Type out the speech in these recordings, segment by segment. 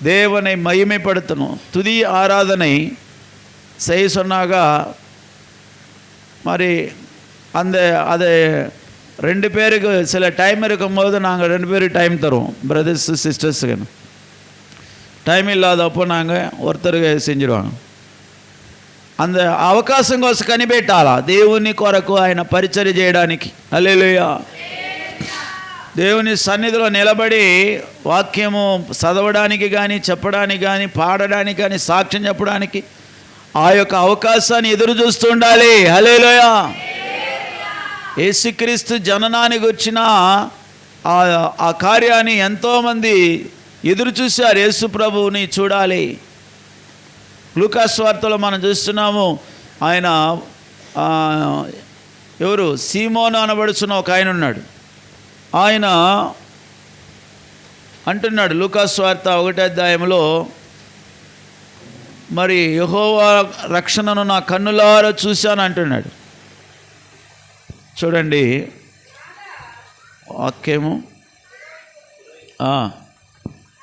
தேவனை மகிமைப்படுத்தணும். துதி ஆராதனை செய்ய சொன்னாக மாதிரி அது 2 பேருக்கு சில டைம் இருக்கும்போது நாங்கள் 2 பேருக்கு டைம் தருவோம். பிரதர்ஸ் సిస్టర్స్కి టైం ఇల్లాదప్పుడు నాங்கள் ఒరుతరుగా సెంజిరువాను. అంద అవకాశం కోసం కనిపెట్టాలా దేవుని కొరకు ఆయన పరిచర్య చేయడానికి. హల్లెలూయా. దేవుని సన్నిధిలో నిలబడి వాక్యము చదవడానికి కానీ, చెప్పడానికి కానీ, పాడడానికి కానీ, సాక్ష్యం చెప్పడానికి ఆ యొక్క అవకాశాన్ని ఎదురు చూస్తూ ఉండాలి. హల్లెలూయా. యేసుక్రీస్తు జననానికి వచ్చిన ఆ కార్యాన్ని ఎంతోమంది ఎదురు చూశారు. యేసు ప్రభువుని చూడాలి. లూకాసు వార్తలో మనం చూస్తున్నాము. ఆయన ఎవరు సీమోను అనబడుచున్న ఒక ఆయన ఉన్నాడు. ఆయన అంటున్నాడు లూకాసు వార్త 1వ అధ్యాయంలో, మరి యెహోవా రక్షణను నా కన్నులారా చూశాను అంటున్నాడు. చూడండి వాక్యము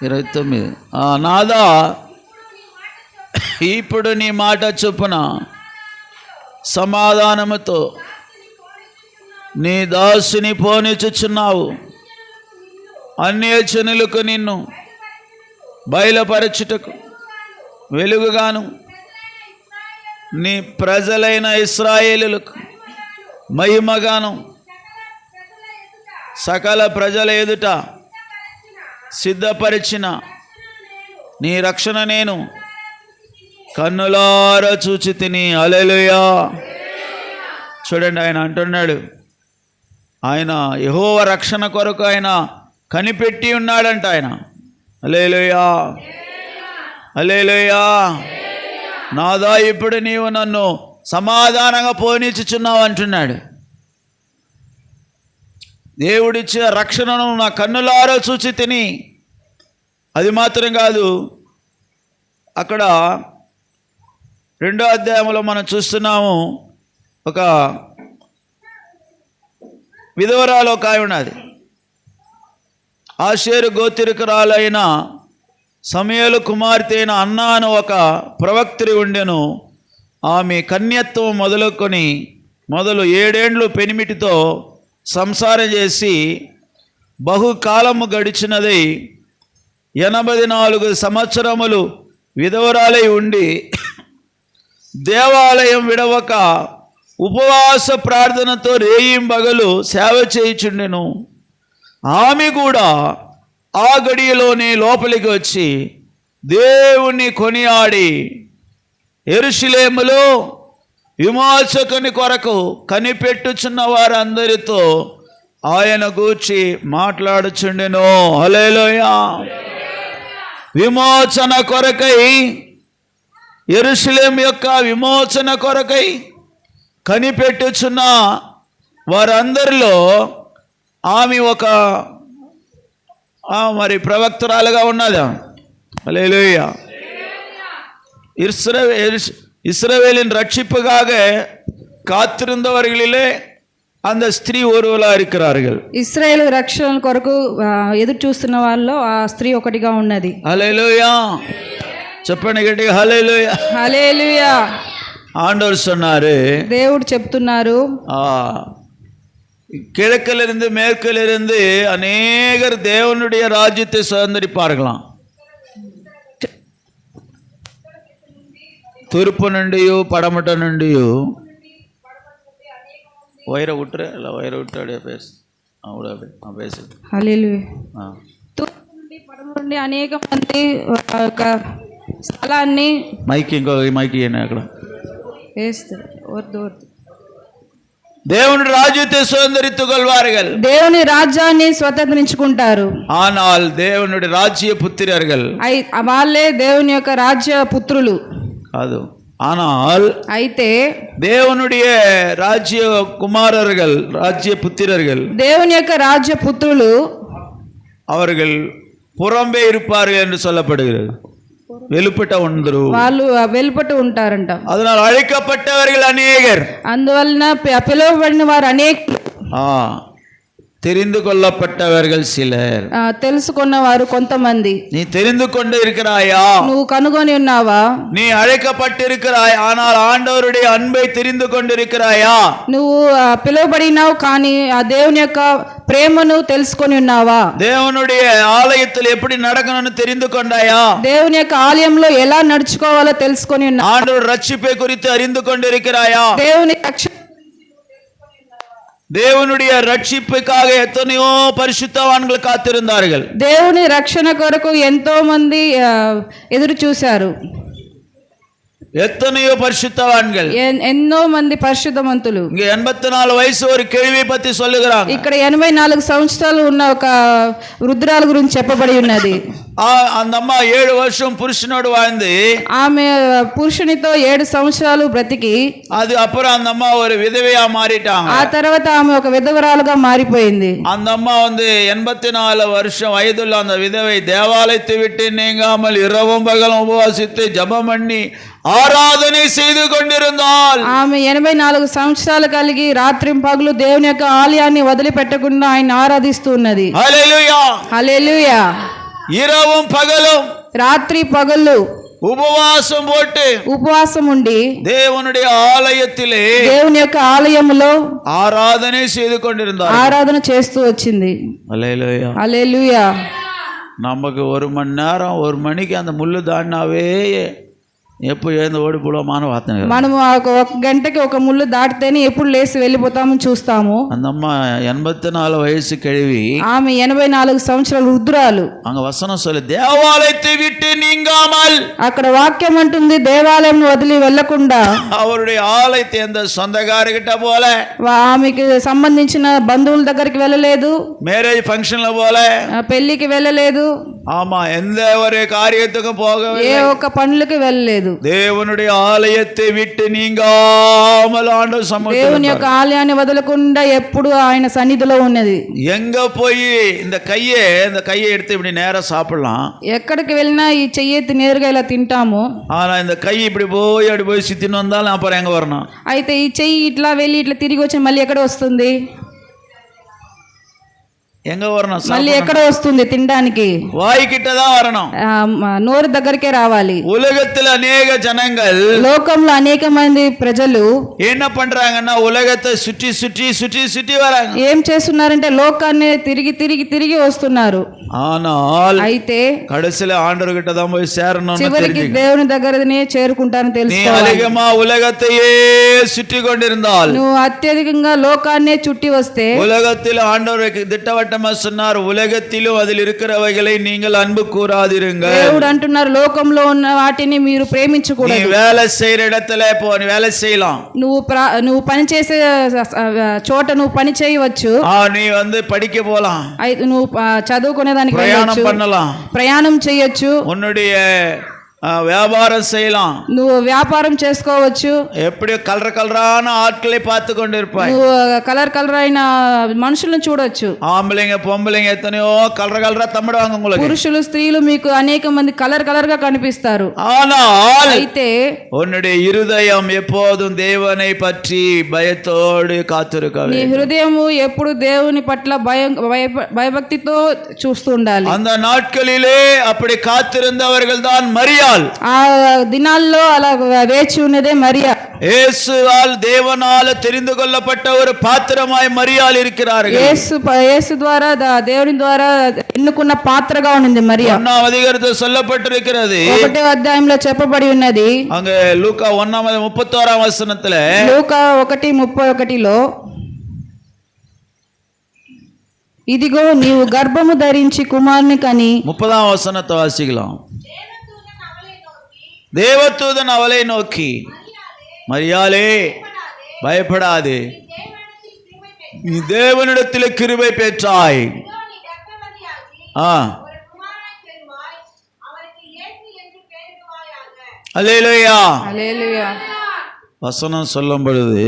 29. నాదా ఇప్పుడు నీ మాట చొప్పున సమాధానముతో నీ దాసుని పోనిచుచున్నావు. అన్యజనులకు నిన్ను బయలుపరచుటకు వెలుగుగాను, నీ ప్రజలైన ఇశ్రాయేలులకు మహిమగాను, సకల ప్రజల ఎదుట సిద్ధపరిచిన నీ రక్షణ నేను కన్నులారా చూచి తిని. హల్లెలూయా. చూడండి ఆయన అంటున్నాడు, ఆయన యెహోవా రక్షణ కొరకు ఆయన కనిపెట్టి ఉన్నాడంట ఆయన. హల్లెలూయా. హల్లెలూయా. నాదా ఇప్పుడు నీవు నన్ను సమాధానంగా పోనిచ్చుచున్నావు అంటున్నాడు. దేవుడిచ్చిన రక్షణను నా కన్నులారా చూచి తిని. అది మాత్రం కాదు, అక్కడ 2వ అధ్యాయంలో మనం చూస్తున్నాము. ఒక విధవరాలు ఒక ఆమె ఉన్నది. ఆషేరు గోత్రికురాలైన సమూయేలు కుమార్తె అయిన అన్నా అని ఒక ప్రవక్త్రి ఉండెను. ఆమె కన్యత్వం మొదలు 7 ఏండ్లు పెనిమిటితో సంసారం చేసి బహుకాలము గడిచినది. 84 సంవత్సరములు విధవరాలై ఉండి దేవాలయం విడవక ఉపవాస ప్రార్థనతో రేయింబగలు సేవ చేయుచుండెను. ఆమె కూడా ఆ గడియలోనే లోపలికి వచ్చి దేవుణ్ణి కొనియాడి యెరూషలేములో విమోచకుని కొరకు కనిపెట్టుచున్న వారందరితో ఆయన గూర్చి మాట్లాడుచుండెను. హల్లెలూయా. విమోచన కొరకై, యెరూషలేము యొక్క విమోచన కొరకై కనిపెట్టుచున్న వారందరిలో ఆమె ఒక మరి ప్రవక్తురాలుగా ఉన్నది. హల్లెలూయా. இஸ்ரவேலின் ரட்சிப்புக்காக காத்திருந்தவர்களிலே அந்த ஸ்திரீ ஒருவரா இருக்கிறார்கள். ఇశ్రాయేలు రక్షణ కొరకు ఎదురు చూస్తున్న వాళ్ళలో ఆ స్త్రీ ఒకటిగా ఉన్నది. హల్లెలూయా. చెప్పండి గట్టిగా హల్లెలూయా. హల్లెలూయా. ఆండవర్ சொன்னாரு, దేవుడు చెప్తున్నారు, கிழக்கிலிருந்து மேற்கிலிருந்து அநேகர் தேவனுடைய ராஜ்யத்தை சுதந்திரிப்பார்களாம். తూర్పు నుండి పడమట నుండి వైర ఉట్టరే అలా వైర ఉట్టాడు పేసి. హల్లెలూయా. తూర్పు నుండి పడమట నుండి అనేక మంది ఒక స్థలాన్ని ఇంకో మైకి అక్కడ వేస్తారు. దేవుని రాజ్యத்தை சுதந்தரித்துக் கொள்வார்கள். దేవుని రాజ్యాన్ని స్వతంత్రించుకుంటారు. ஆனால் దేవుని రాజ్య పుత్రులు, వాళ్ళే దేవుని యొక్క రాజ్య పుత్రులు కాదు. ஆனால் అయితే దేవునుடைய రాజ్య కుమారர்கள், రాజ్య పుత్రులు, దేవుని యొక్క రాజ్య పుత్రులు அவர்கள் புறம்பே இருப்பார்கள் என்று சொல்லப்படுகிறது. వెలుపట ఉండరు, వాళ్ళు వెలుపట ఉంటారంట. அதனால் అழைக்கப்பட்டவர்கள் అనేకర్, అందువలన పిలువబడిన వారు అనేకులు. தெரிந்து கொள்ளப்பட்டவர்கள் சிலர். తెలుసుకున్న వారు కొంతమంది. நீ தெரிந்து கொண்டு இருக்கிறாயா? నువ్వు కనుగొని ఉన్నావా? நீ அழைக்கப்பட்டிருக்கிறாய், ஆனால் ஆண்டவருடைய அன்பை தெரிந்து கொண்டிருக்கிறாயா? నువ్వు పిలువబడినావు, కానీ ఆ దేవుని యొక్క ప్రేమను తెలుసుకొని ఉన్నావా? தேவனுடைய ஆலயத்தில் எப்படி நடக்கணும்னு தெரிந்து கொண்டாயா? దేవుని యొక్క ఆలయంలో ఎలా నడుచుకోవాలో తెలుసుకొని ఉన్నావా? ஆண்டவர் ரட்சிப்பை குறித்து அறிந்து கொண்டிருக்கிறாயா? தேவனுடைய ரட்சிப்புக்காக எத்தனையோ பரிசுத்தவான்கள் காத்திருந்தார்கள். దేవుని రక్షణ కొరకు ఎంతో మంది ఎదురు చూశారు. எத்தனையோ பரிசுத்தவான்கள், ఎన్నో మంది పరిశుద్ధవంతులు. இங்க 84 వయసు ஒரு கேள்வி பத்தி சொல்லுகிறாங்க. ఇక్కడ 84 సంవత్సరాలు ఉన్న ఒక వృద్ధురాలు గురించి చెప్పబడి ఉన్నది. அந்த అమ్మ 7 வருஷம் புருஷனோடு வாழ்ந்து, ఆమె పురుషునితో 7 సంవత్సరాలు బ్రతికి, அது அப்புறம் அந்த அம்மா ஒரு விதவையா மாறிட்டாங்க. ఆ తర్వాత ఆమె ఒక విధవరాలుగా మారిపోయింది. அந்த அம்மா 84 வருஷம் வயதுள்ள அந்த விதவை தேவாலயத்தை விட்டு நீங்காமல் இரவும் பகலும் உபவாசித்து ஜெபம் பண்ணி ஆராதனை செய்து கொண்டிருந்தாள். ఆమె 84 సంవత్సరాలు కలిగి రాత్రింపగలు దేవుని యొక్క ఆలయాన్ని వదిలిపెట్టకుండా ఆయన ఆరాధిస్తూ ఉన్నది. హల్లెలూయా, హల్లెలూయా. இரவும் பகலும், రాత్రి పగలు ఉపవాసం పోட்டு, ఉపవాసం ఉండి தேவனுடைய ஆலயத்திலே, దేవుని యొక్క ఆలయములో ஆராதனை செய்து கொண்டிருந்தார். ఆరాధన చేస్తూ వచ్చింది. ஹல்லேலூயா, హల్లెలూయా. நமக்கு 1 மணி நேரம் 1 மணிக்கு அந்த முள்ளு தாண்டினாவே ఎప్పుడు ఏందో ఓడిపోవడమాన వాతన. మనము ఒక గంటకి ఒక ముళ్ళు దాటితేనే ఎప్పుడు లేచి వెళ్ళిపోతాము చూస్తాము. అందమ్మ 84 వయసు கிழவி, ఆమె 84 సంవత్సరాల వృద్ధురాలు. அங்க வசனம் சொல்லு, தேவாலயத்தை விட்டு நீங்காமல், అక్కడ వాక్యం అంటుంది దేవాలయం వదిలి వెళ్ళకుండా, அவருடைய ஆலயத்தை அந்த சொந்தக்காரர்கிட்ட போல, ఆమెకి సంబంధించిన బంధువుల దగ్గరికి వెళ్ళలేదు, மேரேஜ் ஃபங்க்ஷன்ல போல, పెళ్లికి వెళ్ళలేదు, ஆமா எந்த ஒரு காரியத்துக்கும் போகவில்லை, ఏ ఒక్క పనులకి వెళ్ళలేదు. தேவனுடைய ஆலயத்தை விட்டு நீங்காமல் ஆண்டவர் சமூகத்தில், దేవుని యొక్క ఆలయాన్ని వదలకుండా ఎప్పుడు ఆయన సన్నిధిలో ఉన్నది. எங்க போய் இந்த கையை எடுத்து இப்படி நேரா சாப்பிடலாம், ఎక్కడికి వెళ్ళినా ఈ చెయ్యి నేరుగా ఇలా తింటాము. ஆனா இந்த கை இப்படி போய் அப்படி போய் சுத்தின்னு வந்தாலும் அப்புறம் எங்க வரணும்? అయితే ఈ చెయ్యి ఇట్లా వెళ్ళి ఇట్లా తిరిగి వచ్చి మళ్ళీ ఎక్కడ వస్తుంది? எங்க வரணும்? మళ్ళీ ఎక్కడ వస్తుంది తినడానికి? வாய்கிட்ட தான் வரணும், నోరు దగ్గరికే రావాలి. உலகத்துல அநேக ஜனங்கள், లోకంలో అనేక మంది ప్రజలు என்ன பண்றாங்கன்னா உலகத்தை சுற்றி சுற்றி சுற்றி சுற்றி வராங்க. ఏం చేస్తున్నారంటే లోకాన్ని తిరిగి తిరిగి తిరిగి వస్తున్నారు. ஆனால் అయితే கடைசில ஆண்டவர்கிட்ட தான் போய் சேரணும். చివరికి దేవుని దగ్గరనే చేరుకుంటారని நீ తెలుసుకోవాలి. அதிகமா உலகத்தையே சுற்றி கொண்டிருந்தால், నువ్వు అత్యధికంగా లోకాన్నే చుట్టి వస్తే, உலகத்தில் ஆண்டவருக்கு திட்டவட்டமா சொன்னார், உலகத்திலும் அதில் இருக்கிறவைகளை நீங்கள் அன்பு கூறாதிருங்கள். దేవుడు అంటున్నారు లోకంలో ఉన్న వాటిని మీరు நீ ప్రేమించకూడదు. வேலை செய்யற இடத்துல போ, நீ வேலை செய்யலாம், నువ్వు పని చేసే చోట నువ్వు పని చేయవచ్చు, நீ படிக்க போலாம், నువ్వు చదువుకునేదానికి பிரயாணம் వెళ్ళొచ్చు, பண்ணலாம், ప్రయాణం చేయొచ్చు, உன்னுடைய வியாபாரம் செய்யலாம், నువ్వు వ్యాపారం చేసుకోవచ్చు, எப்படி கலரான ஆட்களை பார்த்து கொண்டு இருப்பாய், నువ్వు కలర్ అయిన మనుషులను చూడొచ్చు. ஆம்பளைங்க பொம்பளைங்க எத்தனையோ கலரா தம்பிடுவாங்க உங்களுக்கு, పురుషులు స్త్రీలు మీకు అనేక మంది కలర్ గా కనిపిస్తారు. ஆனால் అయితే உன்னுடைய இருதயம் எப்போதும் தேவனை பற்றி பயத்தோடு காத்திருக்க నీ வேண்டும். హృదయము ఎప్పుడు దేవుని పట్ల భయభక్తితో చూస్తూ ఉండాలి. அந்த நாட்களிலே அப்படி காத்திருந்தவர்கள் தான் மரியாள். ఆ దినాల్లో అలా వేచి ఉన్నదే మరియా. இயேசுவால் தேவனால தெரிந்து கொள்ளப்பட்ட ஒரு பாத்திரமாய் மரியாள் இருக்கிறார்கள். యేసు ద్వారా దేవుని ద్వారా ఎన్నుకున్న పాత్రగా ఉన్నది మరియా. 1ஆம் அதிகாரத்தில் சொல்லப்பட்டிருக்கிறது. 1వ అధ్యాయంలో చెప్పబడి ఉన్నది. அங்க லூக்கா 1:31 வசனத்துல, లూకా 1:31లో, ఇదిగో నీవు గర్భము ధరించి కుమారుని కని, 30వ వసనத்தை வாசிக்கலாம். தேவதூதன் அவளை நோக்கி, மரியாளே பயப்படாதே, நீ தேவனிடத்தில் கிருபை பெற்றாய், அல்லேலூயா. హల్లెలూయా. வசனம் சொல்லும் பொழுது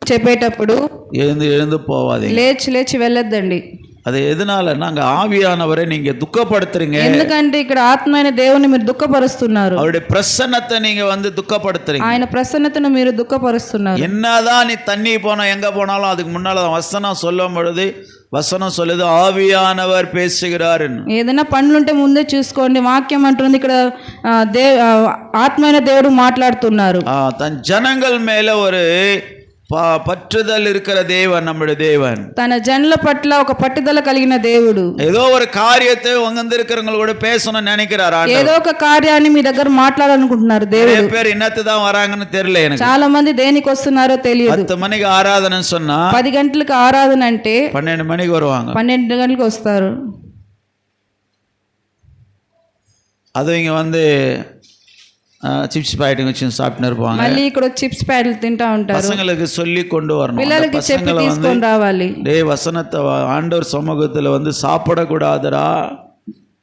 చెప్పేటప్పుడు எழுந்து போவாதே, లేచి వెళ్ళొద్దండి. அது எதனால? நாங்க ஆவியானவரை நீங்க துக்கப்படுத்துறீங்க. ఎందుకంటే ఇక్కడ ఆత్మైన దేవుని మీరు దుఃఖపరుస్తున్నారు. அவருடைய பிரசன்னத்தை நீங்க துக்கப்படுத்துறீங்க. ఆయన ప్రసన్నతను మీరు దుఃఖపరుస్తున్నారు. என்னதான் நீ தண்ணி போனா எங்க போனாலும் அதுக்கு முன்னால வசனம் சொல்லும் பொழுது வசனம் சொல்லுது ஆவியானவர் பேசுகிறார். ఏదైనా పనులుంటే ముందే చూసుకోండి. వాక్యం అంటుంది ఇక్కడ ఆత్మైన దేవుడు మాట్లాడుతున్నారు. தன் ஜனங்கள் மேல ஒரு பற்றுதல் இருக்கிற தேவன் நம்முடைய தேவன். తన జనుల పట్ల ఒక పట్టుదల కలిగిన దేవుడు. ஏதோ ஒரு காரியத்தை உங்க இருக்கிறவங்களோட பேசணும்னு நினைக்கிறார். ఏదో ఒక కార్యాన్ని మీ దగ్గర మాట్లాడాలనుకుంటున్నారు దేవుడు. நிறைய பேர் என்னத்து தான் வராங்கன்னு தெரியல எனக்கு. చాలా మంది దేనికి వస్తున్నారో తెలియదు. 10 மணிக்கு ஆராதனை சொன்னா 10 గంటలకు ఆరాధన అంటే 12 మணிకి வருவாங்க. 12 గంటలకు వస్తారు. அது இங்க வந்து చిప్స్ ప్యాకెట్ వచ్చి సాப்பிட்டு இருப்பாங்க. మళ్ళీ ఇక్కడ చిప్స్ ప్యాకెట్లు తింటా ఉంటారు. பசங்களுக்கு சொல்லி கொண்டு வரணும். పిల్లలకి చెప్పి తీసుకొని రావాలి. டேய் வசனத்தை ஆண்டவர் சமூகத்துல வந்து சாப்பிடக்கூடாதுடா,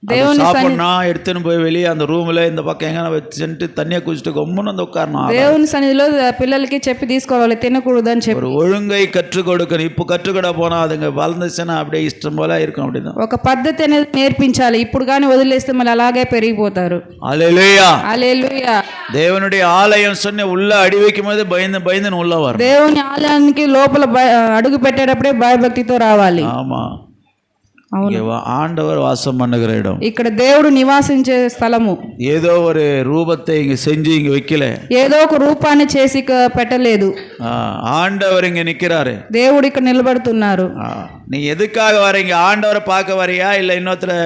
దేవుని சாப்பிடனா எடுத்துன்னு போய் வெளியே அந்த ரூம்ல இந்த பக்கம் எங்க வச்சுட்டு தண்ணியை குடிச்சிட்டு கம்முன்னு வந்து உட்காரணும். దేవుని సన్నిధిలో పిల్లలకి చెప్పి తీసుకోవాలి, తినకూడదు అని చెప్పి ஒரு ஒழுங்கை கற்றுக் கொடுக்கணும். இப்போ கற்றுக்கொட போனா அதுங்க வளர்ந்துச்சுன்னா அப்படியே இஷ்டம் போல இருக்கும். அப்படிதான் ఒక పద్ధతి అనేది నేర్పించాలి. ఇప్పుడు కానీ వదిలేస్తే మళ్ళీ అలాగే పెరిగిపోతారు. హల్లెలూయా హల్లెలూయా. దేవునుடைய ఆలయం சொன்ன உள்ள அடி வைக்கும் போது பயந்து உள்ள வரும். దేవుని ఆలయానికి లోపల అడుగు పెట్టేటప్పుడే భయభక్తితో రావాలి. ஆமா, ஆண்டவர் வாசம் பண்ணுகிற இடம். ఇక్కడ దేవుడు నివాసించే స్థలము. ఏదో ஒரு రూపத்தை இங்க செஞ்சு இங்க வைக்கல, ఏదో ఒక రూపాన్ని చేసి పెట్టలేదు. ஆண்டவர் இங்க நிக்கிறாரு. దేవుడు ఇక్కడ నిలబడుతున్నారు. நீ எதுக்காக வரீங்க? ஆண்டவரை பார்க்க வரியா இல்ல இன்னொருத்தர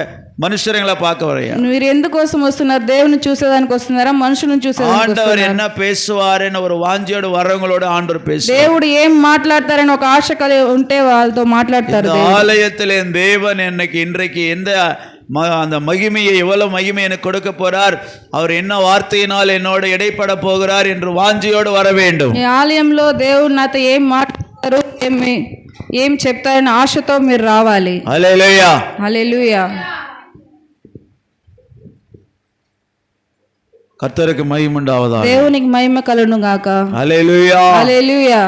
மனுஷங்களை பார்க்க வரையா? మీరు ఎందుకోసం వస్తున్నారు? దేవుని చూసేదానికి వస్తున్నారా, మనుషులను చూసేదానికి? ஆண்டவர் என்ன பேசுவாருன்னு ஒரு வாஞ்சியோட வரவங்களோட ஆண்டவர் பேசுவார். దేవుడు ఏం మాట్లాడతారని ఒక ఆశ కలిగి ఉంటే వాళ్ళతో మాట్లాడతారు. ஆலயத்திலே தேவன் இன்றைக்கு எந்த அந்த மகிமையை, எவ்வளவு மகிமை எனக்கு கொடுக்க போறார், அவர் என்ன வார்த்தையினால் என்னோட இடைப்பட போகிறார் என்று வாஞ்சியோடு வர வேண்டும். ఈ ఆలయంలో దేవుడు నాతో ఏం మాట్లాడతారు, ఏం చెప్తారని ఆశతో మీరు రావాలి. హల్లెలూయా హల్లెలూయా. கர்த்தருக்கு மகிமை உண்டாவதாக. దేవునికి మహిమ కలుగును గాక. హల్లెలూయా హల్లెలూయా.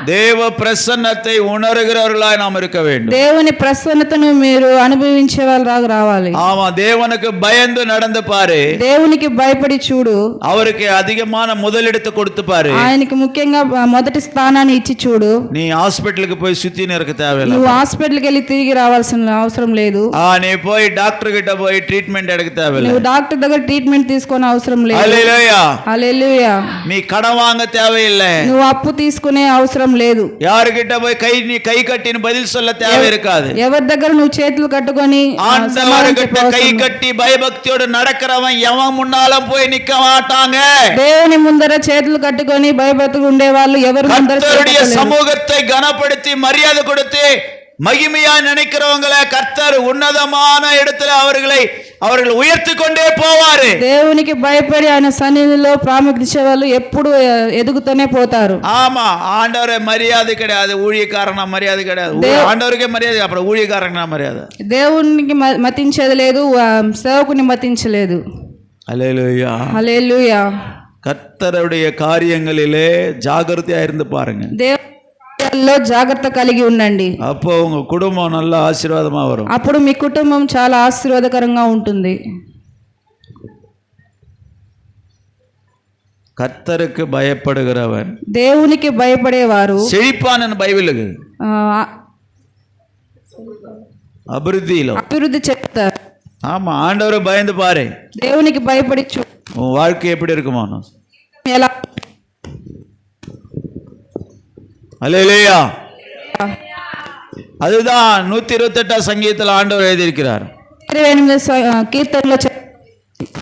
தேவ பிரசன்னத்தை உணர்கிறவர்களாய் நாம் இருக்க வேண்டும். దేవుని ప్రసన్నతను మీరు అనుభవించే వాళ్ళలాగా రావాలి. ஆமா, தேவனுக்கு பயந்து நடந்து பாரு. దేవునికి భయపడి చూడు. அவருக்கு அதிகமான முதலிடத்தை கொடுத்து பாரு. ఆయనకి ముఖ్యంగా మొదటి స్థానాన్ని ఇచ్చి చూడు. நீ ஹாஸ்பிடலுக்கு போய் சுத்தினே இருக்க தேவையில்லை. నువ్వు హాస్పిటల్కి వెళ్ళి తిరిగి రావాల్సిన అవసరం లేదు. நீ போய் டாக்டர் கிட்ட போய் ட்ரீட்மெண்ட் எடுக்க தேவையில்லை. నువ్వు డాక్టర్ దగ్గర ట్రీట్మెంట్ తీసుకోని అవసరం లేదు. హల్లెలూయా హల్లెలూయా. நீ கடன் வாங்க தேவையில்லை. నువ్వు అప్పు తీసుకునే అవసరం లేదు. யார்கிட்ட போய் கை கட்டின்னு பதில் சொல்ல தேவை இருக்காது. ఎవరి దగ్గర నువ్వు చేతులు కట్టుకొని ஆண்டவர்கிட்ட கை கட்டி பயபக்தியோடு நடக்கிறவன் எவன் முன்னாலும் போய் நிக்க மாட்டாங்க. దేవుని ముందర చేతులు కట్టుకొని భయభక్తిగా ఉండే వాళ్ళు ఎవరి ముందర கர்த்தருடைய சமூகத்தை கனப்படுத்தி மரியாதை கொடுத்து மகிமையா நினைக்கிறவங்களை கர்த்தர் உன்னதமான இடத்துல அவர்கள் உயர்த்தி கொண்டே போவாரு. దేవునికి భయపడి ఆయన సన్నిధిలో ప్రాముఖ్యత ఇచ్చే వాళ్ళు ఎప్పుడు ఎదుగుతూనే పోతారు. ஆமா, ஆண்டவரே மரியாதை கிடையாது, ஊழியக்காரனா மரியாதை கிடையாது. ஆண்டவருக்கே மரியாதை, அப்புறம் ஊழியக்காரனா மரியாதை. దేవునికి మతించేది లేదు, సేవకుని మతించలేదు. ஹல்லேலூயா హల్లెలూయా. கர்த்தருடைய காரியங்களிலே ஜாகிரதையா இருந்து பாருங்க. దేవునిలో జాగ్రత్త కలిగి ఉండండి. அப்போ உங்க குடும்பம் நல்ல ஆசீர்வாதமா வரும். అప్పుడు మీ కుటుంబం చాలా ఆశీర్వాదకరంగా ఉంటుంది. கர்த்தருக்கு பயப்படுகிறவன், దేవునికి భయపడేవారు செழிப்பான் பைபிள் அபிவிருத்தி చెప్తారు. ஆமா, ஆண்டவரை பயந்து பாரு. దేవునికి భయపడి உன் வாழ்க்கை எப்படி இருக்குமோ. ఎలా ஹல்லேலூயா. அதுதான் 128 சங்கீதத்தில் ஆண்டவர் எழுதியிருக்கிறார். 28 కీర్తనలో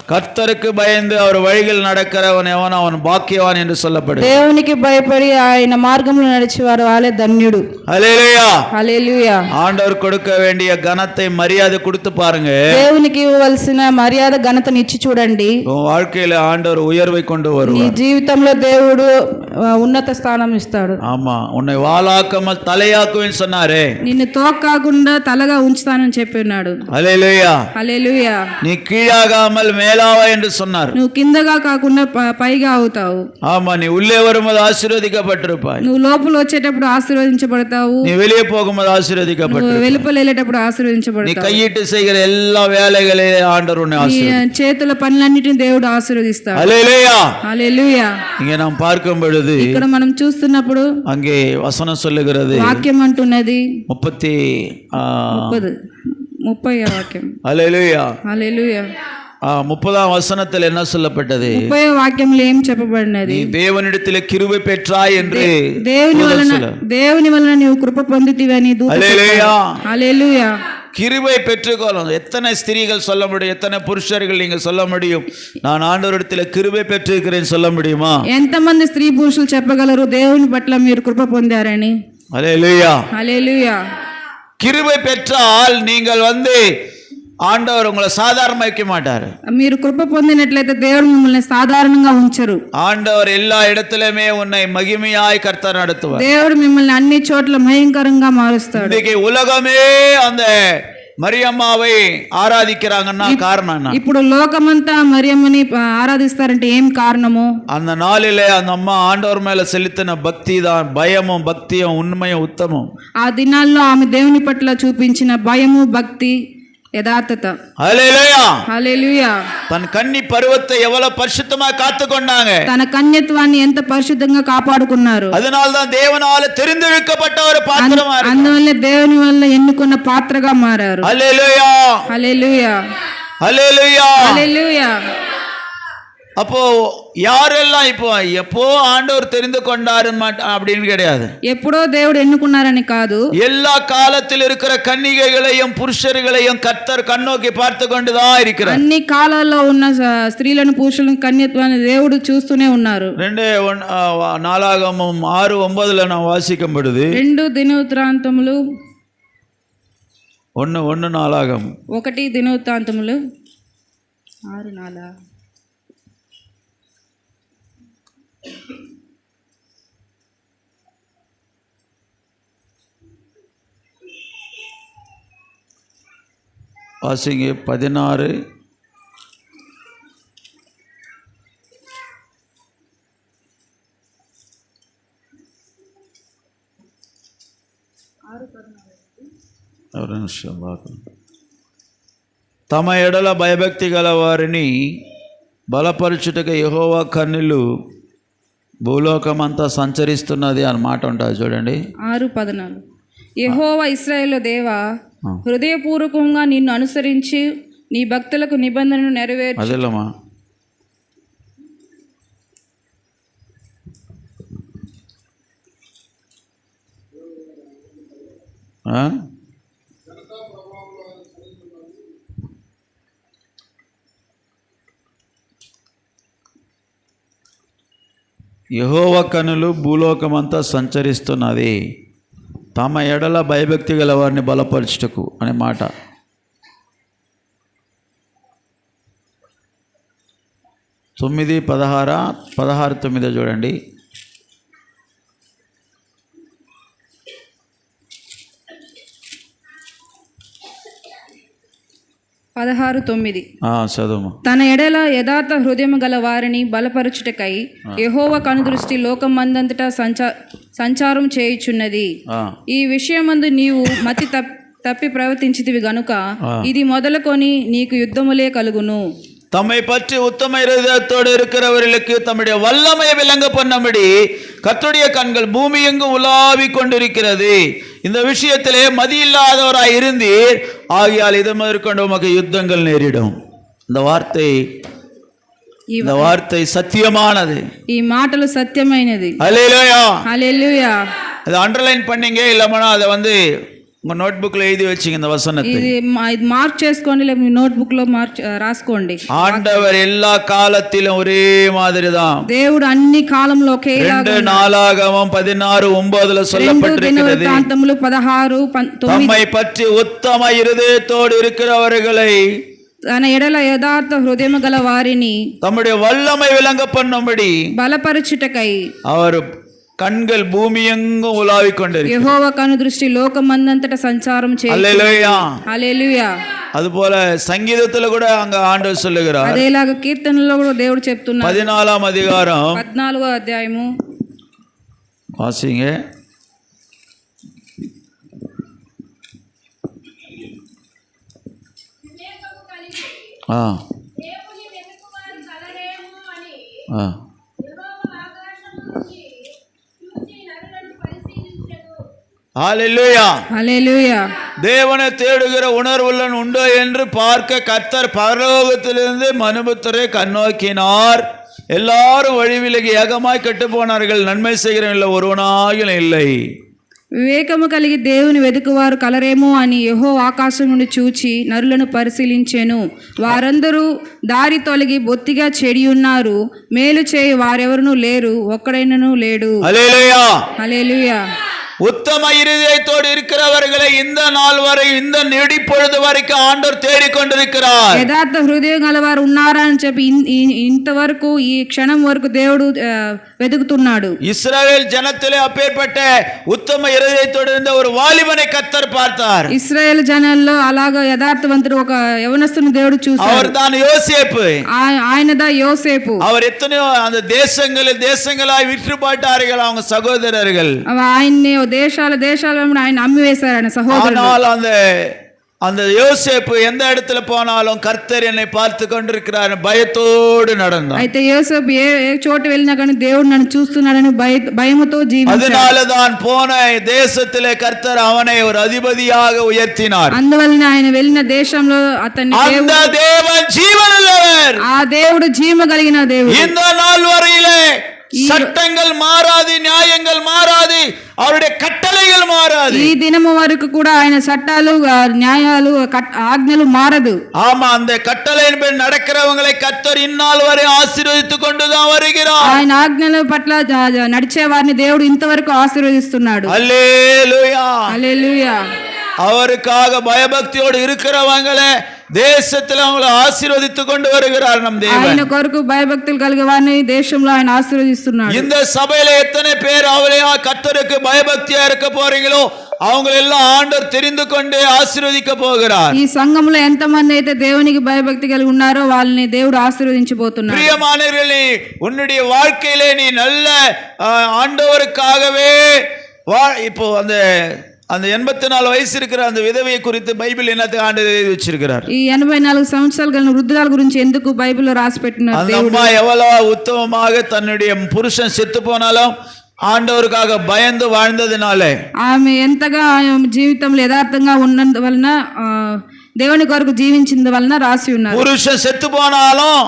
கர்த்தருக்கு பயந்து அவர் வழிகள் நடக்கிறவன் எவன் அவன் பாக்கியவான் என்று சொல்லப்படுது. దేవునికి భయపడి ఆయన మార్గంలో నడిచేవారు వాళ్ళే ధన్యుడు. హల్లెలూయా హల్లెలూయా. ஆண்டவர் கொடுக்க வேண்டிய கனத்தை மரியாதை கொடுத்து பாருங்க. దేవునికి ఇవ్వవలసిన మర్యాద ఘనతను ఇచ్చి చూడండి. உன் வாழ்க்கையில ஆண்டவர் உயர்வை கொண்டு வருவார். నీ జీవితంలో దేవుడు ఉన్నత స్థానం ఇస్తాడు. ஆமா, உன்னை வாளாக்காமல் தலையாக்குவேன்னு சொன்னாரே, నిన్ను తోక్కాకుండా తలగా ఉంచుతానని చెప్పి ఉన్నాడు. హల్లెలూయా. హల్లెలూయా. நீ கீழாகாமல் மேல மேலாவா என்று சொன்னார். నువ్వు కిందగా కాకుండా పైగా అవుతావు. ஆமா, நீ உள்ளே வரும்போது ஆசீர்வதிக்கப்பட்டிருப்பாய். నువ్వు లోపల వచ్చేటప్పుడు ఆశీర్వదించబడతావు. நீ வெளியே போகும்போது ஆசீர்வதிக்கப்பட்டிருப்பாய். వెలుపల వెళ్ళేటప్పుడు நீ ఆశీర్వదించబడతావు. கையிட்டு செய்கிற எல்லா வேலைகளையும் ஆண்டவர் உன்னை ஆசீர்வதிப்பார். చేతుల పనులన్నిటిని దేవుడు ఆశీర్వదిస్తాడు. ஹல்லேலூயா. హల్లెలూయా. இங்கே நாம் பார்க்கும் பொழுது ఇక్కడ మనం చూస్తున్నప్పుడు அங்கே வசனம் சொல்லுகிறது, వాక్యం అంటున్నది 30 వాక్యం. ஹல்லேலூயா. హల్లెలూయా. 30ஆம் வசனத்தில் என்ன சொல்லப்பட்டது? 30వ వాక్యంలో ఏం చెప్పబడినది? நீ தேவனிடத்தில் கிருபை பெற்றாய் என்று దేవుని వలన నీవు కృప పొందితివని దూత. ஹல்லேலூயா. హల్లెలూయా. கிருபை பெற்றுக்கொள்ளும். எத்தனை ஸ்திரீகள் சொல்ல முடியும், எத்தனை புருஷர்கள் நீங்க சொல்ல முடியும், நான் ஆண்டவரிடத்தில் கிருபை பெற்றிருக்கிறேன் சொல்ல முடியுமா? ఎంతమంది స్త్రీ పురుషులు చెప్పగలరు దేవుని పట్ల మీరు కృప పొందారని? ஹல்லேலூயா. హల్లెలూయా. கிருபை பெற்றால் நீங்கள் ஆண்டவர் உங்களை சாதாரண வைக்க மாட்டாரு. మీరు కృప పొందినట్లయితే దేవుడు మిమ్మల్ని సాధారణంగా ఉంచరు. ஆண்டவர் எல்லா இடத்திலுமே உன்னை மகிமையாய் கர்த்தர் நடத்துவார். దేవుడు మిమ్మల్ని అన్ని చోట్ల భయంకరంగా మారుస్తాడు. இன்னைக்கு உலகமே அந்த మరియమ్మాவை ఆరాధిக்கிறாங்கன்னா కారణం என்ன? ఇప్పుడు లోకమంతా మరియమ్మని ఆరాధిస్తారంటే ఏం కారణము? அந்த நாளிலே அந்த அம்மா ஆண்டவர் மேல செலுத்தின பக்தி தான், பயமும் பக்தியும் உண்மையும் உத்தமம். ఆ దినాల్లో ఆమె దేవుని పట్ల చూపించిన భయము, భక్తి, యథార్థత. హల్లెలూయా. హల్లెలూయా. தன் கன்னி பருவத்தை எவ்வளவு பரிசுத்தமா காத்துக்கொண்டாங்க. తన కన్యత్వాన్ని ఎంత పరిశుద్ధంగా కాపాడుకున్నారు. அதனால்தான் தேவனால தெரிந்தெடுக்கப்பட்ட ஒரு பாத்திரமா இருக்கு. అందువల్ల దేవుని వల్ల ఎన్నుకున్న పాత్రగా మారారు. హల్లెలూయా. హల్లెలూయా. హల్లెలూయా. హల్లెలూయా. அப்போ யாரெல்லாம் இப்போ எப்போ ஆண்டவர் தெரிந்து கொண்டாரு அப்படின்னு கிடையாது. ఎప్పుడో దేవుడు ఎన్నుకున్నారని కాదు. எல்லா காலத்தில் இருக்கிற கன்னிகைகளையும் புருஷர்களையும் கர்த்தர் கண்ணோக்கி பார்த்து கொண்டுதான் இருக்கிறார். అన్ని కాలాల్లో ఉన్న స్త్రీలను పురుషులను కన్యత్వాన్ని దేవుడు చూస్తూనే ఉన్నారు. 2 நாளாகமம் 6:9 நாம் வாசிக்கும் பொழுது 2 దినవృత్తాంతములు 1 நாளாகமம் 1 దినవృత్తాంతములు 6:4 வாசிங்க 16 ఒక నిమిషం తమ ఎడల భయభక్తి గల వారిని బలపరచుటకు యెహోవా కన్నులు భూలోకమంతా సంచరిస్తున్నది అని మాట ఉంటుంది చూడండి. 6:14 యెహోవా ఇశ్రాయేలు దేవా, హృదయపూర్వకంగా నిన్ను అనుసరించి నీ భక్తులకు నిబంధనను నెరవేర్చు. అదేలమ్మా. యెహోవా కన్నులు భూలోకమంతా సంచరిస్తున్నది, తమ ఎడల భయభక్తి గల వారిని బలపరచుటకు అనే మాట. తొమ్మిది 16 చూడండి. చదువు. తన ఎడల యథార్థ హృదయం గల వారిని బలపరచుటకై యెహోవా కనుదృష్టి లోకమందంతటా సంచారం చేయుచున్నది. ఈ విషయమందు నీవు మతి తప్పి ప్రవర్తించితివి గనుక ఇది మొదలుకొని నీకు యుద్ధములే కలుగును. தம்மை பற்றி உத்தம இருதயத்தோடு இருக்கிறவர்களுக்கு தம்முடைய வல்லமை விளங்க பண்ணும்படி கர்த்தருடைய கண்கள் பூமி எங்கும் உலாவி கொண்டிருக்கிறது. இந்த விஷயத்திலே மதியில்லாதவராய் இருந்தீர், ஆகியால் இது முதற்கொண்டு உமக்கு யுத்தங்கள் நேரிடும். இந்த வார்த்தை சத்தியமானது. ఈ మాటలు సత్యమైనది. హల్లెలూయా. హల్లెలూయా. அதை அண்டர்லைன் பண்ணீங்க, இல்லைன்னா அதை உங்க நோட் புக்ல எழுதி வச்சீங்க இந்த வசனத்தை. ఇది మార్క్ చేసుకోండి, లేక మీ నోట్ బుక్ లో రాసుకోండి. ஆண்டவர் எல்லா காலத்திலும் ஒரே மாதிரி தான். దేవుడు అన్ని కాలంలో ఒకేలాగా. 2 நாளாகமம் 16:9 சொல்லப்பட்டிருக்கிறது. 16:9 தம்மை பற்றி உத்தம இருதயத்தோடு இருக்கிறவர்களை, తన ఎడల యథార్థ హృదయము గల వారిని தம்முடைய வல்லமை விளங்க பண்ணும்படி బలపరచుటకై அவர் கண்கள் பூமி எங்கும் உலாவிக் கொண்டிருக்கிறது. యెహోవా కనుదృష్టి లోకమందంతట సంచారం చేయుచున్నది. அல்லேலூயா. హల్లెలూయా. அதுபோல சங்கீதத்துல கூட அங்க ஆண்டவர் சொல்லுகிறார். అదేలాగా కీర్తనలో కూడా దేవుడు చెప్తున్నాడు. 14వ அதிகாரம் 14వ అధ్యాయము வாசிங்க. ஹல்லேலூயா. హల్లెలూయా. தேவனை தேடுகிற உணர்வுள்ளன் உண்டோ என்று பார்க்க கர்த்தர் பரலோகத்திலிருந்து மனுபுத்தரை கண்ணோக்கினார். எல்லாரும் வழி விலகி ஏகமாய் கெட்டு போனார்கள், நன்மை செய்கிறவர்கள் ஒருவனாயும் இல்லை. వివేకము కలిగి దేవుని వెతుకువారు కలరేమో అని యెహోవా ఆకాశం నుండి చూచి నరులను పరిశీలించెను. వారందరూ దారి తొలగి బొత్తిగా చెడి ఉన్నారు, మేలు చేయి వారెవరునూ లేరు, ఒక్కడైనను లేడు. హల్లెలూయా. హల్లెలూయా. உத்தம இருதயத்தோடு இருக்கிறவர்களை இந்த நாள் வரை, இந்த நெடிப்பொழுது வரைக்கும் ஆண்டவர் தேடிக்கொண்டிருக்கிறார். యథార్థ హృదయం గలవారు ఉన్నారా అని చెప్పి ఇంతవరకు ఈ క్షణం వరకు దేవుడు వెతుకుతున్నాడు. இஸ்ரவேல் ஜனத்திலே அப்பேற்பட்ட உத்தம இருதயத்தோடு இருந்த ஒரு வாலிபனை கர்த்தர் பார்த்தார். ఇశ్రాయేల్ జనాల్లో అలాగా యథార్థవంతుడు ఒక యవనస్తుని దేవుడు చూశాడు. அவர்தான் யோசேப்பு. ఆయనదా యోసేపు. அவர் எத்தனையோ அந்த தேசங்களாய் விற்றுப்பட்டார்கள் அவங்க சகோதரர்கள். ఆయన్ని దేశాల ఆయన అమ్మివేశారు ఆయన సహోదరుడు. ஆனால் அந்த యోసేపు எந்த இடத்துல போனாலும் கர்த்தர் என்னை பார்த்து கொண்டிருக்கிறார் பயத்தோடு நடந்தான். అయితే యోసేపు ఏ చోటు వెళ్ళినా కానీ దేవుడు నన్ను చూస్తున్నాడని భయముతో జీవించాడు. அதனாலதான் போன தேசத்திலே கர்த்தர் அவனை ஒரு அதிபதியாக உயர்த்தினார். అందువలన ఆయన వెళ్ళిన దేశంలో అతన్ని அந்த தேவன் ஜீவனுள்ளவர். ఆ దేవుడు జీవ కలిగిన దేవుడు. இந்த நாள் வரையிலே சட்டங்கள் மாறாது, நியாயங்கள் மாறாது, அவருடைய கட்டளைகள் மாறாது. ఈ దినము వరకు కూడా ఆయన చట్టాలు, న్యాయాలు, ఆజ్ఞలు మారదు. ஆமா, அந்த கட்டளையின்படி நடக்கிறவங்களை கர்த்தர் இந்நாள் வரை ஆசீர்வதித்துக் கொண்டுதான் வருகிறார். ఆయన ఆజ్ఞల పట్ల నడిచే వారిని దేవుడు ఇంతవరకు ఆశీర్వదిస్తున్నాడు. హల్లెలూయా. హల్లెలూయా. அவருக்காக பயபக்தியோடு இருக்கிறவங்களே தேசத்தில் அவங்களை ஆசீர்வதித்துக் கொண்டு வருகிறார் நம் தேவன். ఆయన కొరకు భయభక్తులు కలిగే వారిని దేశంలో ఆయన ఆశీర్వదిస్తున్నాడు. இந்த சபையில எத்தனை பேர் அவளையா கர்த்தருக்கு பயபக்தியா இருக்க போறீங்களோ அவங்க எல்லாம் ஆண்டவர் தெரிந்து கொண்டு ஆசீர்வதிக்க போகிறார். ఈ సంఘంలో ఎంతమంది అయితే దేవునికి భయభక్తి కలిగి ఉన్నారో వాళ్ళని దేవుడు ఆశీర్వదించబోతున్నాడు. பிரியமானவர்களே, உன்னுடைய வாழ்க்கையிலே நீ நல்ல ஆண்டவருக்காகவே இப்போ அந்த 84 வயசு இருக்கிற அந்த விதவையை குறித்து பைபிள் என்னத்தை ஆண்டவர் எழுதி வச்சிருக்கிறார். ఈ 84 సంవత్సరాలు కలిగిన వృద్ధురాల గురించి ఎందుకు బైబిల్లో రాసి పెట్టినారు அந்த దేవుడు? அம்மா எவ்வளவு உத்தமமாக தன்னுடைய புருஷன் செத்து போனாலும் ஆண்டவருக்காக பயந்து வாழ்ந்ததினாலே, ఆమె ఎంతగా జీవితంలో యథార్థంగా ఉన్నందు వలన దేవుని కొరకు జీవించింది వలన రాసి ఉన్నారు. புருஷன் செத்து போனாலும்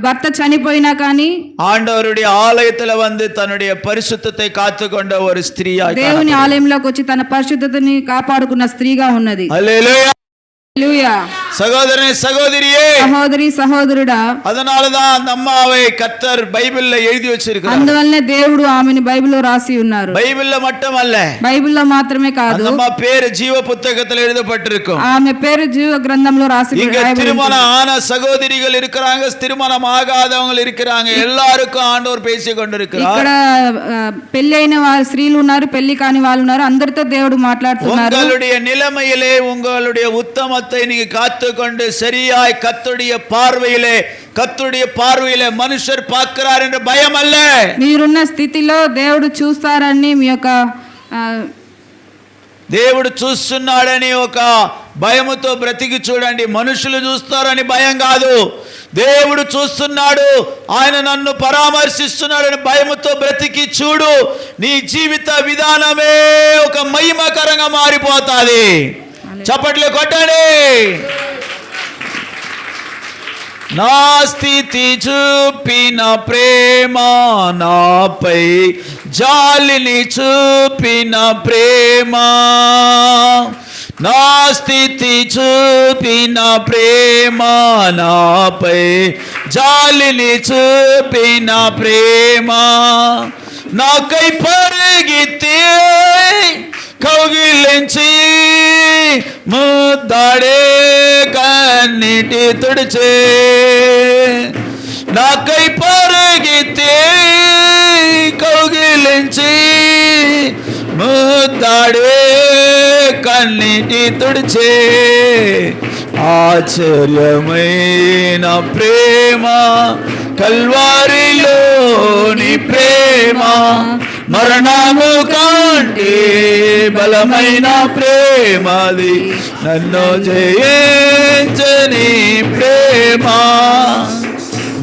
భర్త చనిపోయినా కానీ ஆண்டவருடைய ஆலயத்துல வந்து தன்னுடைய பரிசுத்தத்தை காத்துக்கொண்ட ஒரு ஸ்திரீயா దేవుని ఆలయంలోకి వచ్చి తన పరిశుద్ధతని కాపాడుకున్న స్త్రీగా ఉన్నది. ஹல்லேலூயா. హల్లెలూయా. சகோதரனே, சகோதரியே, సహోదరి సహోదరుడా, அதனாலதான் அந்த அம்மாவை கர்த்தர் பைபிள்ல எழுதி வச்சிருக்கிறார். అందువల్లనే దేవుడు ఆమెను బైబిల్లో రాసి ఉన్నారు. பைபிள்ல மட்டுமல்ல, బైబిల్లో మాత్రమే కాదు, அந்த அம்மா பேரு ஜீவ புத்தகத்தில் எழுதப்பட்டிருக்கும். ఆమె పేరు జీవ గ్రంథంలో రాసి இங்க திருமணம் ஆன சகோதரிகள் இருக்கிறாங்க, திருமணம் ஆகாதவங்க இருக்கிறாங்க, எல்லாருக்கும் ஆண்டவர் பேசிக் கொண்டிருக்கிறார். ఇక్కడ పెళ్లి అయిన స్త్రీలు ఉన్నారు, పెళ్లి కాని వాళ్ళు ఉన్నారు, అందరితో దేవుడు మాట్లాడుతున్నారు. உங்களுடைய நிலைமையிலே உங்களுடைய உத்தமத்தை நீங்க காத்துக்கொண்டு சரியாய் கர்த்தருடைய பார்வையிலே மனுஷர் பார்க்கிறார் என்ற பயம் அல்ல. మీరున్న స్థితిలో దేవుడు చూస్తారని మీ యొక్క దేవుడు చూస్తున్నాడని ఒక భయముతో బ్రతికి చూడండి. మనుషులు చూస్తారని భయం కాదు, దేవుడు చూస్తున్నాడు, ఆయన నన్ను పరామర్శిస్తున్నాడని భయముతో బ్రతికి చూడు. నీ జీవిత విధానమే ఒక మహిమకరంగా మారిపోతాది. చప్పట్లు కొట్టండి. నా స్థితి చూపిన ప్రేమ, నాపై జాలిని చూపిన ప్రేమ, నా స్థితి చూపిన ప్రేమ, నాపై జాలిని చూపిన ప్రేమ, నాకై పరిగెత్తి కౌగిలించి ముద్దాడే కన్నీటి తుడిచే, నాకై పరిగెత్తి కౌగిలించి ముద్దాడే కన్నీటి తుడిచే ఆశ్చర్యమైన ప్రేమ కల్వారిలోని ప్రేమ మరణము కంటే బలమైన ప్రేమది నన్ను జయించని ప్రేమ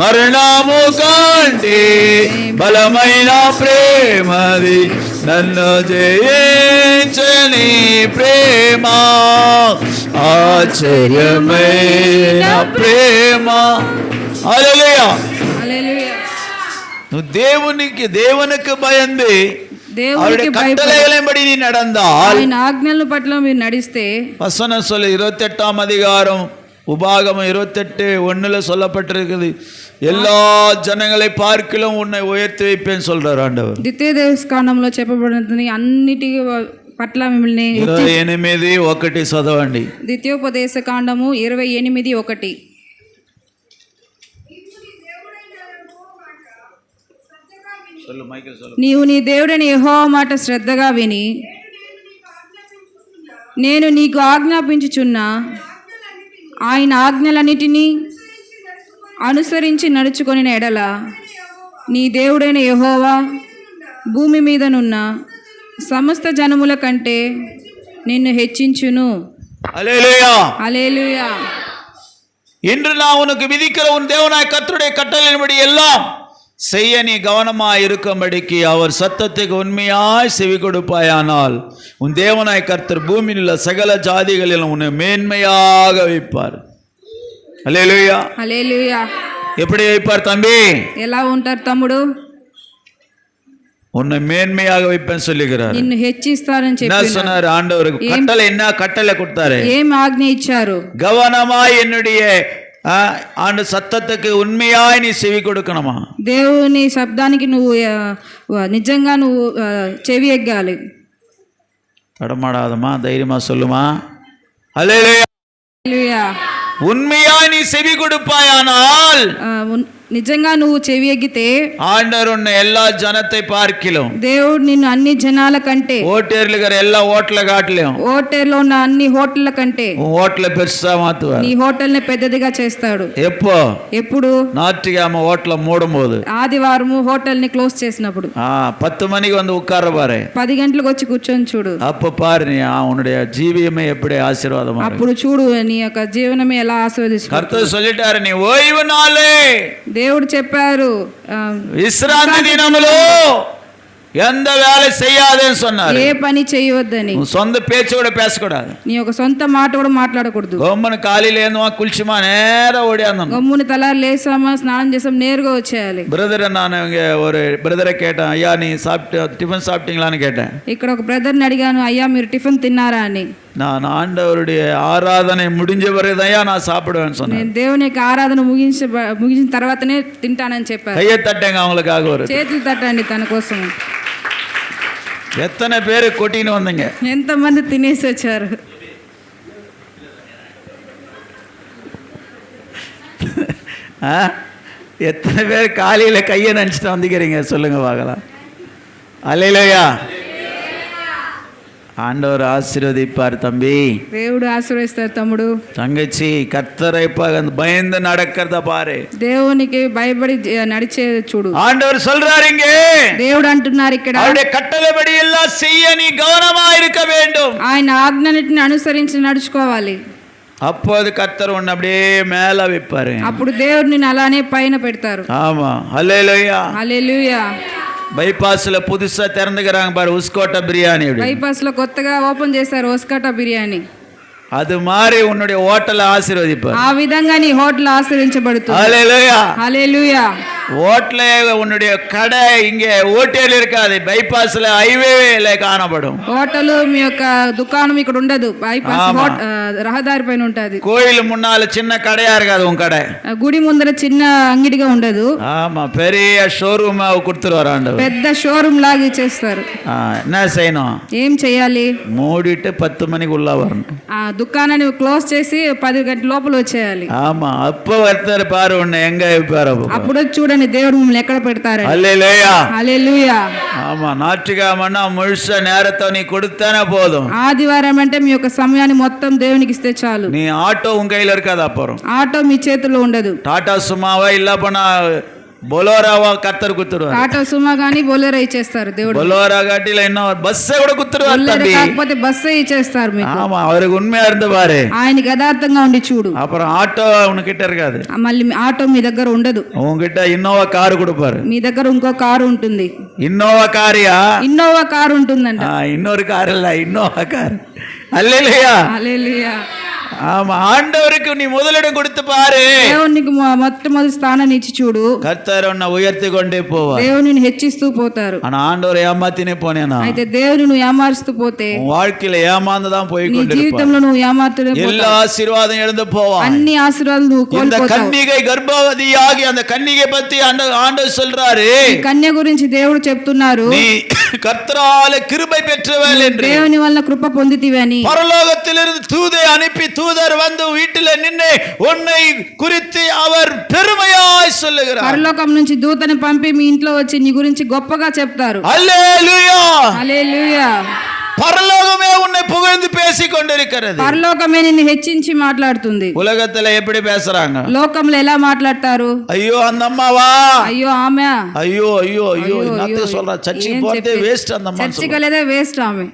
మరణము కంటే బలమైన ప్రేమది నన్ను జయించని ప్రేమ ఆశ్చర్యమైన ప్రేమ. హల్లెలూయా. హల్లెలూయా. నువ్వు దేవునికి భయంది దేవునికి கட்டளைகளின்படி நீ நடந்தால் ఆయన ఆజ్ఞల పట్ల మీరు నడిస్తే வசனம் சொல்லு 28ஆம் அதிகாரம் உபாகமம் 28:1 சொல்லப்பட்டிருக்குது. எல்லா ஜனங்களை பார்க்கிலும் உன்னை உயர்த்தி வைப்பேன்னு சொல்றார் ஆண்டவர். ద్వితీయోపదేశకాండంలో చెప్పబడినది అన్నిటి పట్ల మిమ్మల్ని 28:1 చదవండి. ద్వితీయోపదేశకాండము 28:1. నీవు నీ దేవుడని యెహోవా మాట శ్రద్ధగా విని నేను నీకు ఆజ్ఞాపించుచున్న ఆయన ఆజ్ఞలన్నిటినీ అనుసరించి నడుచుకొనిన ఎడల నీ దేవుడైన యెహోవా భూమి మీదనున్న సమస్త జనముల కంటే నిన్ను హెచ్చించును. హల్లెలూయా. హల్లెలూయా. இன்று நான் உனக்கு விதிக்கிற உன் தேவனாய் கர்த்தருடைய கட்டளையின்படி எல்லாம் செய்ய நீ கவனமாய் இருக்கும்படிக்கு அவர் சத்தத்துக்கு உண்மையாய் செவி கொடுப்பாயானால் உன் தேவனாய் கர்த்தர் பூமியில் உள்ள சகல ஜாதிகளிலும் உன்னை மேன்மையாக வைப்பார். ஹல்லேலூயா. హల్లెలూయా. எப்படி வைப்பார் தம்பி? ఎలా ఉంటారు తమ్ముడు? உன்னை மேன்மையாக வைப்பேன்னு சொல்லுகிறார். నిన్ను హెచ్చిస్తారని என்ன சொன்னார் ஆண்டவர்? கட்டளை என்ன கட்டளை கொடுத்தாரு? ఏం ఆజ్ఞ ఇచ్చారు? கவனமாய் என்னுடைய ஆண்டு சத்தத்துக்கு உண்மையாய் நீ செவி கொடுக்கணுமா? దేవుని శబ్దానికి నువ్వు నిజంగా నువ్వు చెవి ఎగ్గాలి. தடமாடாதமா, தைரியமா சொல்லுமா. ஹல்லேலூயா. హల్లెలూయా. உண்மையாய் நீ செவி கொடுப்பாயானால் నిజంగా నువ్వు చెవి ఎగ్గితే ஆண்டவர் உன்னை எல்லா ஜனத்தை பார்க்கிலும் దేవుడు నిన్ను అన్ని జనాల కంటే ஓட்டேர்ல இருக்கிற எல்லா ஹோட்டல காட்டிலும் హోటల్లో ఉన్న అన్ని హోటళ్ల కంటే ஹோட்டல பெருசா மாத்துவார். నీ హోటల్ ని పెద్దదిగా చేస్తాడు. எப்போ? ఎప్పుడు? ஞாயிற்றுக்கிழமை ஹோட்டல மூடும் போது, ఆదివారము హోటల్ ని క్లోజ్ చేసినప్పుడు. 10 மணிக்கு வந்து உட்கார பாரு, 10 గంటలకు వచ్చి కూర్చొని చూడు. அப்ப பாரு நீ உன்னுடைய ஜீவியமே எப்படி ஆசீர்வாதமா. అప్పుడు చూడు నీ యొక్క జీవనమే ఎలా ఆశీర్వదిస్తుంది. கர்த்தர் சொல்லிட்டாரு, நீ ஓய்வு நாளே దేవుడు చెప్పారు విశ్రాంతి దినములో எந்த வேலை செய்யாதேன்னு சொன்னாரு. ఏ పని చేయవద్దని. சொந்த பேச்சு கூட பேசக்கூடாது. నీ ఒక సొంత మాట కూడా మాట్లాడకూడదు. గమ్మున కాలిలో ఏందో కుల్చిమా నేర ఓడియాను. గమ్మున తలారు లేసామా, స్నానం చేసాం, నేరుగా వచ్చేయాలి. பிரதர் நான் இங்க ஒரு பிரதரை கேட்டேன், ஐயா நீ டிஃபன் சாப்பிட்டீங்களான்னு கேட்டேன். ఇక్కడ ఒక బ్రదర్ని అడిగాను, అయ్యా మీరు టిఫిన్ తిన్నారా అని. நான் ஆண்டவருடைய ஆராதனை முடிஞ்ச பிறகுதான் நான் சாப்பிடுவேன்னு சொன்னேன். నేను దేవుని యొక్క ఆరాధన ముగించిన తర్వాతనే తింటానని చెప్పారు. கையை தட்டங்க அவங்களுக்காக, ஒரு చేతులు తట్టండి తన కోసం. எத்தனை பேர் கொட்டின்னு வந்தீங்க? ఎంతమంది తినేసి వచ్చారు? எத்தனை பேர் காலையில் கையை நினச்சிட்டு வந்துக்கிறீங்க சொல்லுங்க பார்க்கலாம். அல்லேலூயா. ஆண்டவர் ஆசீர்வதிப்பார் தம்பி. దేవుడు ఆశీర్వదిస్తారు తమ్ముడు. தங்கச்சி கர்த்தரை பயந்து நடக்கிறத பாரு. దేవునికి భయపడి నడిచే చూడు. ஆண்டவர் சொல்றாரு இங்கே, దేవుడు అంటున్నారు ఇక్కడ, அவருடைய கட்டளைப்படி எல்லாம் செய்ய நீ கவனமா இருக்க வேண்டும். ఆయన ఆజ్ఞలన్నిటిని అనుసరించి నడుచుకోవాలి. அப்போது கர்த்தர் உன்னை அப்படியே மேல வைப்பாரு. అప్పుడు దేవుడు నిన్ను అలానే పైన పెడతారు. ஆமா. ஹல்லேலூயா. హల్లెలూయా. బైపాస్లో పుదుసా తెరందుకురాంగ పారు ఉస్కోట బిర్యానీ. బైపాస్ లో కొత్తగా ఓపెన్ చేశారు ఒస్కోట బిర్యానీ. அது மாதிரி உன்னுடைய ஹோட்டலை ஆசீர்வதிப்பார். ఆ విధంగా నీ హోటల్ ఆశీర్వదించబడుతుంది. ஹல்லேலூயா. హల్లెలూయా. ஹோட்டலே உன்னுடைய கடை இங்கே ஓட்டேல இருக்காது, பைபாஸ்ல ஹைவேல காணப்படும். హోటల్ మీ యొక్క దుకాణం ఇక్కడ ఉండదు, బైపాస్ రహదారి పైన ఉంటది. கோயில் முன்னால சின்ன கடையா இருக்காது உன் கடை. గుడి ముందర చిన్న అంగిడిగా ఉండదు. ஆமா, பெரிய ஷோரூம் கொடுத்துருவார் ஆண்டவர். పెద్ద షోరూమ్ లాగా చేస్తారు. என்ன செய்யணும்? ఏం చేయాలి? மூடிட்டு 10 மணிக்கு உள்ள வரணும். ఆ దుకాణాన్ని క్లోజ్ చేసి 10 గంటల లోపల వచ్చేయాలి. ஆமா, அப்ப ஒருத்தர் பாரு உன்னை எங்க வைப்பாரு. అప్పుడు చూడండి లేని దేవుడు మిమ్మల్ని ఎక్కడ పెడతారు? அல்லேலூயா. హల్లెలూయా. ஆமா, ஞாயிற்றுக்கிழமைன்னா முழுசா நேரத்தை நீ கொடுத்தானே போதும். ఆదివారం అంటే మీ యొక్క సమయాన్ని మొత్తం దేవునికి ఇస్తే చాలు. நீ ஆட்டோ உன் கையில இருக்காது. அப்புறம் ఆటో మీ చేతిలో ఉండదు. టాటా సుమావా இல்ல போனா బొలోరావా కత్తరు కుతురువారు. ఆటో సుమా గానీ బొలెరో ఇచ్చేస్తారు దేవుడు. బొలోరా காட்டில இன்னும் பஸ்ஸே கூட குத்துருவாరు. బొలెరో కాకపోతే బస్సే ఇచ్చేస్తారు మీకు. ஆமா, அவருக்கு உண்மையா இருந்து பாரு. ఆయనకి యథార్థంగా ఉండి చూడు. அப்புறம் ஆட்டோ உனக்கிட்ட இருக்காது. మళ్ళీ ఆటో మీ దగ్గర ఉండదు. உன்கிட்ட இன்னோவா கார் கொடுப்பாரு. మీ దగ్గర ఇంకో కారు ఉంటుంది. இன்னோவா காரியா? ఇన్నోవా కారు ఉంటుందంట. இன்னொரு கார் இல்ல, இன்னோவா கார். அல்லேலூயா. హల్లెలూయా. ஆமா, ஆண்டவருக்கு நீ முதலிடம் கொடுத்து பாரு. దేవునికి మొట్టమొదటి స్థానాన్ని ఇచ్చి చూడు. கர்த்தர் உன்னை உயர்த்தி கொண்டே போவார். దేవుని హెచ్చిస్తూ పోతారు. ஆனா ஆண்டவர் ஏமாத்தினே போனேனா? అయితే దేవుని నువ్వు ఏమారుస్తూ పోతే உன் வாழ்க்கையில ஏமாந்துதான் போய் నీ கொண்டிருப்பார். జీవితంలో నువ్వు ఏమార్తూనే எல்லா ஆசீர்வாதம் இழந்து போவாய். అన్ని ఆశీర్వాదాలు నువ్వు இந்த కోల్పోతావు. கன்னிகை கர்ப்பவதியாகி அந்த கன்னிகை பத்தி ஆண்டவர் சொல்றாரு, ఈ కన్య గురించి దేవుడు చెప్తున్నారు, நீ கர்த்தரால கிருபை பெற்றவள் என்று. దేవుని వలన కృప పొందితివని. பரலோகத்திலிருந்து தூதை அனுப்பி தூதர் வந்து வீட்டில நின்று உன்னை குறித்து அவர் பெருமையாய் சொல்லுகிறார். పరలోకం నుంచి దూతని పంపి మీ ఇంట్లో వచ్చి నీ గురించి గొప్పగా చెప్తారు. அல்லேலூயா. హల్లెలూయా. பரலோகமே உன்னை புகழ்ந்து பேசிக் கொண்டிருக்கிறது. పరలోకమే నిన్ను హెచ్చించి మాట్లాడుతుంది. உலகத்துல எப்படி பேசுறாங்க? లోకంలో ఎలా మాట్లాడతారు? ஐயோ அந்த அம்மாவா, అయ్యో ఆమె, ஐயோ ஐயோ ஐயோ என்னத்துக்கு சொல்றா, சர்ச்சுக்கு போறதே வேஸ்ட். அந்த அம்மா చర్చికి వెళ్ళేదే వేస్ట్ ఆమె.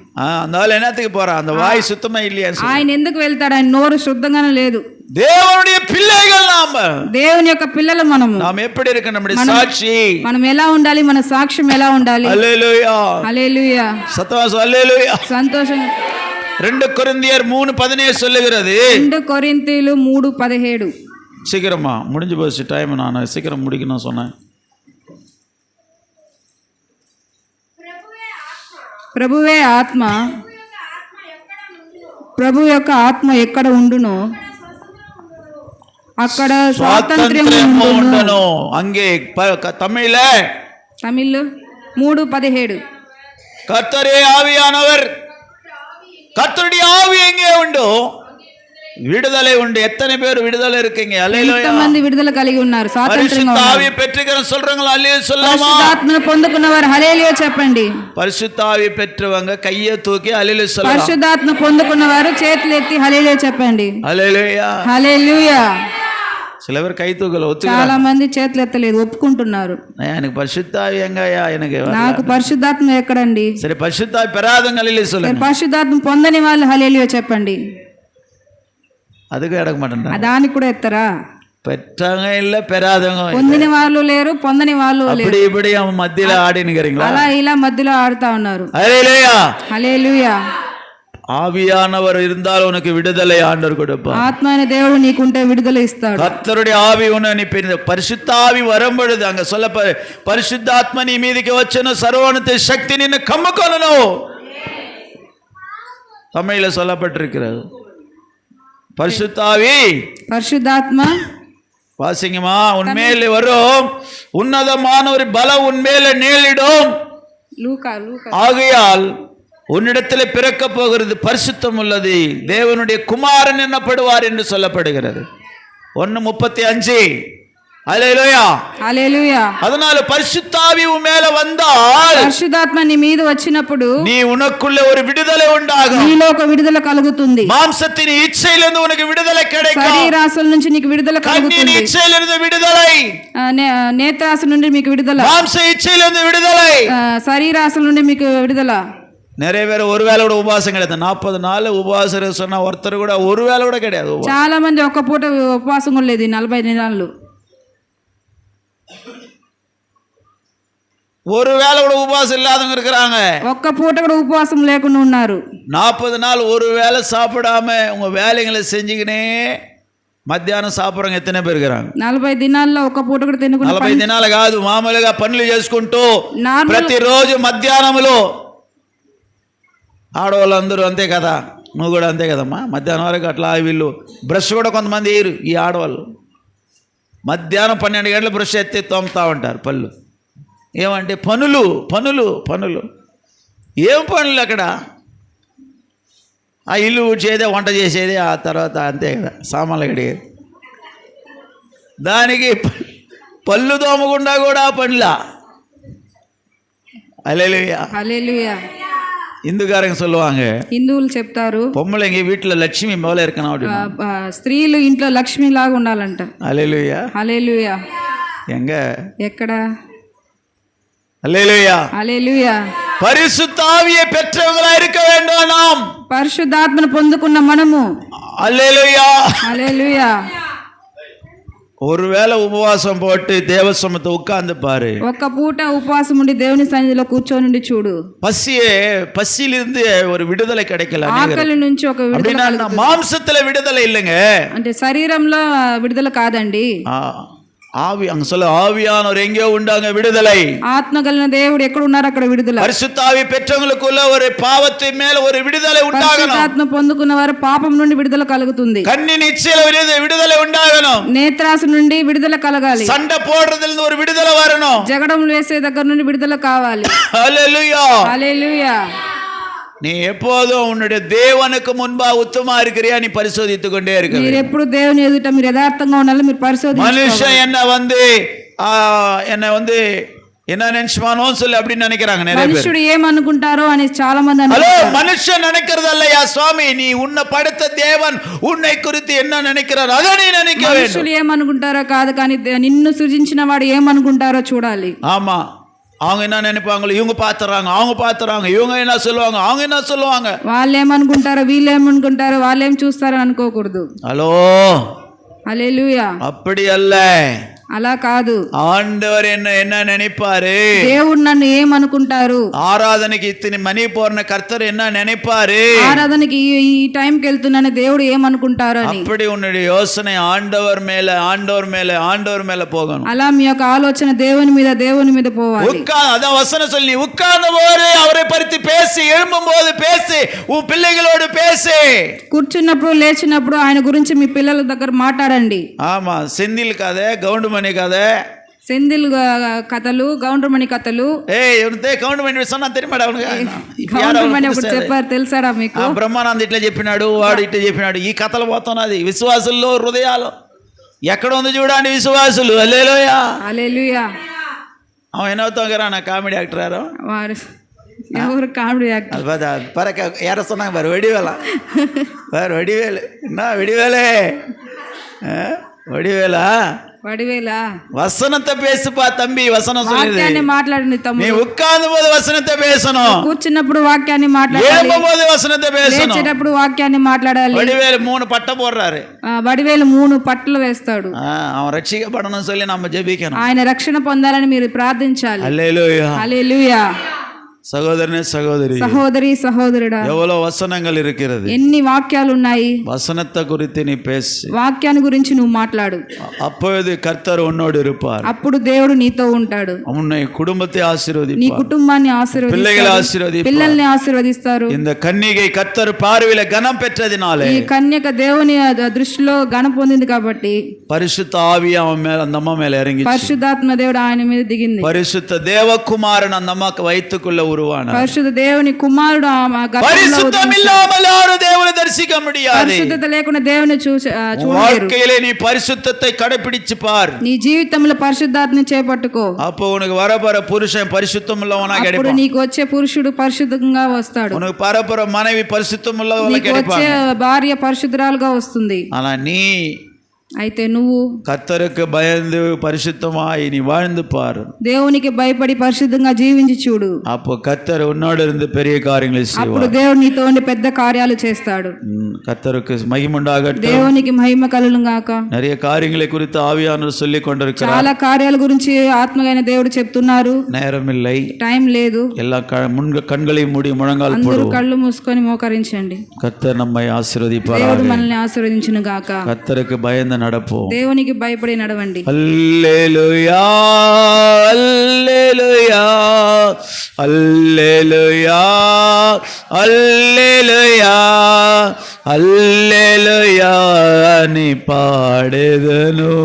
அந்த ஆள் என்னத்துக்கு போறா, அந்த வாய் சுத்தமா இல்லையா? ఆయన ఎందుకు వెళ్తాడు? ఆయన నోరు శుద్ధంగానే లేదు. தேவனுடைய பிள்ளைகள் நாம, దేవుని యొక్క పిల్లలు మనము. நாம் எப்படி இருக்க, நம்முடைய சாட்சி మనం ఎలా ఉండాలి? మన సాక్ష్యం ఎలా ఉండాలి? அல்லேலூயா. హల్లెలూయా. சத்தமா அல்லேலூயா. సంతోషం. 2 கொரிந்தியர் 3:17 சொல்லுகிறது. 2 కొరింథీయులు 3:17. சீக்கிரமா முடிஞ்சு போச்சு டைம், நான் சீக்கிரம் முடிக்கணும் சொன்னேன். ప్రభువే ఆత్మ, ప్రభు యొక్క ఆత్మ ఎక్కడ ఉండునో అక్కడ స్వాతంత్ర్యం ఉండును. அங்கே தமிழ்ல తమిళ్ 3:17. கர்த்தரே ஆவியானவர், கர்த்தருடைய ஆவி எங்கே உண்டோ விடுதலை உண்டு. எத்தனை பேர் விடுதலை இருக்கீங்க? அல்லேலூயா. ఎంతమంది విడుదల కలిగి ఉన్నారు? స్వాతంత్రంగా பரிசுத்த ஆவியை பெற்றுக்கிறேன் சொல்றவங்க அல்லேலூயா சொல்லலாமா? పరిశుద్ధాత్మను పొందుకున్నవారు హల్లెలూయా చెప్పండి. பரிசுத்த ஆவியை பெற்றவங்க கையை தூக்கி அல்லேலூயா சொல்லலாம். పరిశుద్ధాత్మ పొందుకున్నవారు చేతులు ఎత్తి హల్లెలూయా చెప్పండి. அல்லேலூயா. హల్లెలూయా. சில பேர் கை தூக்கல చాలా ஒத்துக்கிறாங்க. మంది చేతులు ఎత్తలేదు, ఒప్పుకుంటున్నారు. எனக்கு பரிசுத்த ஆவி எங்கயா? எனக்கு నాకు పరిశుద్ధాత్మ ఎక్కడండి? சரி, பரிசுத்த ஆவி பெறாதவங்க அல்லேலூயா சொல்லுங்க. పరిశుద్ధాత్మ పొందని వాళ్ళు హల్లెలూయా చెప్పండి. அதுக்கு எடுக்க மாட்டேன். దానికి కూడా ఎత్తరా? பெற்றவங்க இல்ல, பெறாதவங்க. పొందిన వాళ్ళు లేరు, పొందని వాళ్ళు లేరు. அப்படி இப்படி அவன் மத்தியில ஆடினுக்கிறீங்களா? అలా ఇలా మధ్యలో ఆడుతా ఉన్నారు. அல்லேலூயா. హల్లెలూయా. ஆவியானவர் இருந்தால் உனக்கு விடுதலை ஆண்டவர் கொடுப்பார். ఆత్మ అయిన దేవుడు నీకుంటే విడుదల ఇస్తాడు. கர்த்தருடைய ஆவி உன்னை அனுப்பினது. பரிசுத்த ஆவி வரும்பொழுது அங்க சொல்ல பரிசுத்தாத்మ நீ மீதிக்கு வச்சனு சர்வனத்தை சக்தி நின்னு கம்முக்கொள்ளணும். தமிழ்ல சொல்லப்பட்டிருக்கிறது. பரிசுத்த ஆவி, పరిశుద్ధాత్మ வாசிங்கம்மா, உன்மேல் வரும், உன்னதமான ஒரு பலம் உன்மேல நேரிடும். లూకా ஆகையால் உன்னிடத்தில் பிறக்க போகிறது பரிசுத்தம் உள்ளது, தேவனுடைய குமாரன் என்னப்படுவார் என்று சொல்லப்படுகிறது. 1:35. அல்லேலூயா. హల్లెలూయా. அதனால பரிசுத்த ஆவி உன் மேல வந்தால், పరిశుద్ధాత్మ నీ మీద వచ్చినప్పుడు நீ உனக்குள்ள ஒரு விடுதலை உண்டாகும். నీలో ఒక విడుదల కలుగుతుంది. மாம்சத்தின் இச்சையிலிருந்து உனக்கு விடுதலை கிடைக்கும். శరీరాశల నుంచి నీకు విడుదల கண்ணின் కలుగుతుంది. இச்சையிலிருந்து விடுதலை, నేత్రాశ నుండి మీకు విడుదల, மாம்ச இச்சையிலிருந்து விடுதலை. శరీరాశల నుండి మీకు విడుదల. நிறைய பேர் ஒரு வேளை கூட உபவாசம் கிடையாது. 40 நாள் உபவாசம் சொன்னா ஒருத்தர் கூட ஒரு வேளை கூட கிடையாது. చాలా మంది ఒక్క పూట ఉపవాసం కూడా లేదు 40 దినాలు. ஒரு வேளை கூட உபவாசம் இல்லாதவங்க இருக்கிறாங்க. ఒక్క పూట కూడా ఉపవాసం లేకుండా ఉన్నారు. 40 நாள் ஒரு வேளை சாப்பிடாம உங்க வேலைகளை செஞ்சுக்கினே మధ్యాహ్నం సాపురంగా ఎత్తనే పెరిగారు. 40 దినాల్లో ఒక పూట కూడా తినకుండా 40 దినాలు కాదు, మామూలుగా పనులు చేసుకుంటూ నార్మల్ ప్రతిరోజు మధ్యాహ్నంలో ఆడవాళ్ళందరూ అంతే కదా, నువ్వు కూడా అంతే కదమ్మా. మధ్యాహ్నం వరకు అట్లా వీళ్ళు బ్రష్ కూడా కొంతమంది వేయరు. ఈ ఆడవాళ్ళు మధ్యాహ్నం 12 గంటల బ్రష్ ఎత్తి తోముతూ ఉంటారు పళ్ళు. ఏమంటే పనులు పనులు పనులు. ఏం పనులు అక్కడ? ఆ ఇల్లు ఊడ్చేదే, వంట చేసేది, ఆ తర్వాత అంతే కదా సామాన్లు కడిగేది. దానికి పళ్ళు దోమకుండా కూడా పనిలా. அல்லேலூயா. హల్లెలూయా. இந்துக்காரங்க சொல்லுவாங்க, హిందువులు చెప్తారు பொம்பளைங்க வீட்டுல லட்சுமி போல இருக்கணும் அப்படின்னு. స్త్రీలు ఇంట్లో లక్ష్మి లాగా ఉండాలంట. அல்லேலூயா. హల్లెలూయా. எங்க? ఎక్కడ? அல்லேலூயா. హల్లెలూయా. பரிசுத்த ஆவியை பெற்றவங்களா இருக்க வேண்டும் நாம். పరిశుద్ధాత్మను పొందుకున్న మనము. அல்லேலூயா. హల్లెలూయా. ஒருவேளை உபவாசம் போட்டு தேவசமத்தை உட்கார்ந்து பாரு. ఒక్క పూట ఉపవాసం ఉండి దేవుని సన్నిధిలో కూర్చొని చూడు. பசியிலிருந்து ஒரு விடுதலை கிடைக்கல. ఆకలి నుంచి ఒక విడుదల. அப்படின்னா மாம்சத்துல விடுதலை இல்லைங்க, అంటే శరీరంలో విడుదల కాదండి. ஆவி, அங்க சொல்ல ஆவியானவர் எங்கேயோ உண்டாங்க விடுதலை. ఆత్మ కలిగిన దేవుడు ఎక్కడ ఉన్నారు అక్కడ విడుదల. பரிசுத்த ஆவி பெற்றவங்களுக்குள்ள ஒரு பாவத்தின் மேல ஒரு விடுதலை உண்டாகணும். పరిశుద్ధాత్మ పొందుకున్న వారు పాపం నుండి విడుదల కలుగుతుంది. கண்ணின் இச்சையில விடுதலை உண்டாகணும். నేత్రాశ నుండి విడుదల కలగాలి. சண்டை போடுறதுல இருந்து ஒரு விடுதலை வரணும். జగడములు వేసే దగ్గర నుండి విడుదల కావాలి. ஹல்லேலூயா. హల్లెలూయా. நீ எப்போதும் உன்னுடைய தேவனுக்கு முன்பா உத்தமா இருக்கிறியா, நீ பரிசோதித்துக் கொண்டே இருக்க. మీరు ఎప్పుడు దేవుని ఎదుట మీరు యథార్థంగా ఉండాలి, మీరు పరిశోధించాలి. மனுஷன் என்ன வந்து என்ன நினைச்சுவானோ சொல்லி அப்படின்னு நினைக்கிறாங்க நிறைய பேர். మనుషుడు ఏమనుకుంటారో అని చాలా మంది హలో, అనుకుంటారు. மனுஷன் நினைக்கிறது இல்லையா சுவாமி, நீ உன்னை படைத்த தேவன் உன்னை குறித்து என்ன நினைக்கிறார் அதை நீ நினைக்க வேண்டும். మనుషులు ఏమనుకుంటారో కాదు, కానీ నిన్ను సృజించిన వాడు ఏమనుకుంటారో చూడాలి. ஆமா, அவங்க என்ன நினைப்பாங்களோ இவங்க பாத்துறாங்க, அவங்க பாத்துறாங்க, இவங்க என்ன சொல்லுவாங்க, அவங்க என்ன சொல்லுவாங்க, వాళ్ళు ఏమనుకుంటారో వీళ్ళు ఏమనుకుంటారో వాళ్ళు ఏం చూస్తారో అనుకోకూడదు. ஹலோ, హల్లెలూయా. அப்படி அல்ல. అలా కాదు. ஆண்டவர் என்ன நினைப்பாரு, దేవుడు నన్ను ఏమనుకుంటారు, ஆராதனைக்கு இத்தனை மணி போற கர்த்தர் என்ன நினைப்பாரு, ఆరాధనకి ఈ టైంకి వెళ్తున్నాను దేవుడు ఏమనుకుంటారు అని. அப்படி உன்னுடைய யோசனை ஆண்டவர் மேல போகணும். అలా మీ యొక్క ఆలోచన దేవుని మీద పోవాలి. அதான் வசனம் சொல்லி உட்கார்ந்த போது அவரை பற்றி பேசி, எழும்பும் போது பேசி, உன் பிள்ளைகளோடு பேசி, కూర్చున్నప్పుడు లేచినప్పుడు ఆయన గురించి మీ పిల్లల దగ్గర మాట్లాడండి. ஆமா, செந்தில் கதை, கவுண்டமணி கதை, సెందిల్ కథలు, గౌండ్రమణి కథలు. గౌండమణి சொன்னா தெரியுமாடா గౌండ్రమణి ఒకటి చెప్పారు, తెలుసాడా మీకు? బ్రహ్మానంద ఇట్లా చెప్పినాడు, వాడు ఇట్లా చెప్పినాడు. ఈ కథలు పోతున్నది విశ్వాసుల్లో హృదయాలు ఎక్కడ ఉంది చూడండి, విశ్వాసులు. హల్లెలూయా. హల్లెలూయా. அவன் என்ன ஒருத்தவங்க நான் காமெடி ஆக்டர் யாரோ, వారు ఎవరు కామెడీ యాక్టర్? பறக்க யார சொன்னாங்க பாரு, வடிவேலா பாரு, வடிவேலு. என்ன வடிவேலு, வடிவேலா, వడివేలా. வசனத்தை பேசுப்பா தம்பி, வசனம் వాక్యాన్ని சொல்லுது. మాట్లాడండి நீ తమ్ముడు. உட்கார்ந்த போது வசனத்தை பேசணும், కూర్చున్నప్పుడు వాక్యాన్ని మాట్లాడాలి, எழும்பும் போது வசனத்தை பேசணும். లేచేటప్పుడు వాక్యాన్ని మాట్లాడాలి. வடிவேலு 3 பட்டம் போடுறாரு. వడివేలు 3 పట్టలు వేస్తాడు. அவன் ரட்சிக்கப்படணும்னு சொல்லி நம்ம ஜெபிக்கணும். ఆయన రక్షణ పొందాలని మీరు ప్రార్థించాలి. அல்லேலூயா. హల్లెలూయా. சகோதரனே சகோதரி, సహోదరి సహోదరుడా, எவ்வளவு வசனங்கள் இருக்கிறது. ఎన్ని వాక్యాలు ఉన్నాయి. வசனத்தை குறித்து நீ பேசு, వాక్యాన్ని గురించి నువ్వు మాట్లాడు. அப்பொழுது கர்த்தர் உன்னோடு இருப்பார். అప్పుడు దేవుడు నీతో ఉంటాడు. உன்னை குடும்பத்தை నీ ஆசீர்வதிப்பார், కుటుంబాన్ని பிள்ளைகளை ఆశీర్వదిస్తారు, ஆசீர்வதிப்பார். పిల్లల్ని ఆశీర్వదిస్తారు. இந்த కన్నిகை కర్తర్ பார்வையில கனம் பெற்றதினாலே, ఈ కన్యక దేవుని దృష్టిలో ఘన పొందింది కాబట్టి பரிசுத்த ஆவி அவன் மேல, அந்த அம்மா மேல இறங்கிச்சு. పరిశుద్ధాత్మ దేవుడు ఆయన మీద దిగింది. பரிசுத்த தேவகுமாரன் அந்த அம்மாக்கு வயிற்றுக்குள்ள உருவானார். పరిశుద్ధ దేవుని కుమారుడు ఆమె గర్భంలో பரிசுத்தம் இல்லாமல் யாரும் தேவனை தரிசிக்க முடியாது. పరిశుద్ధత లేకుండా దేవుని చూడలేరు. வாழ்க்கையிலே நீ பரிசுத்தத்தை கடைபிடிச்சு பார். నీ జీవితంలో పరిశుద్ధాత్మని చేపట్టుకో. அப்போ உனக்கு வரப்போற புருஷன் பரிசுத்தம் உள்ளவனா అప్పుడు கிடைப்பான். నీకు వచ్చే పురుషుడు పరిశుద్ధంగా వస్తాడు. உனக்கு வரப்போற மனைவி பரிசுத்தம் உள்ளவளா నీకు వచ్చే கிடைப்பாங்க. భార్య పరిశుద్ధురాలుగా వస్తుంది. ஆனா நீ అయితే నువ్వు கர்த்தருக்கு பயந்து பரிசுத்தமாய் நீ வாழ்ந்து பார். దేవునికి భయపడి పరిశుద్ధంగా జీవించి చూడు. அப்போ கர்த்தர் உன்னோடு இருந்து பெரிய காரியங்களை అప్పుడు செய்வார். దేవుడు నీతో ఉండి పెద్ద కార్యాలు చేస్తాడు. கர்த்தருக்கு மகிமுண்டாகட்டும். దేవునికి మహిమ కలుగును గాక. நிறைய காரியங்களை குறித்து ஆவியானவர் சொல்லிக் கொண்டிருக்கிறார். చాలా కార్యాల గురించి ఆత్మగైన దేవుడు చెప్తున్నారు. நேரமில்லை, టైం లేదు. எல்லா கண்களை மூடி முழங்கால் అందరూ போடுவோம். కళ్ళు మూసుకొని మోకరించండి. கர்த்தர் நம்மை ஆசீர்வதிப்பார். దేవుడు మనల్ని ఆశీర్వదించును గాక. கர்த்தருக்கு பயந்து நடப்போம். దేవునికి భయపడి నడవండి. அல்லேலூயா, அல்லேலூயா, அல்லேலூயா, அல்லேலூயா, அல்லேலூயா, நீ பாடுதனோ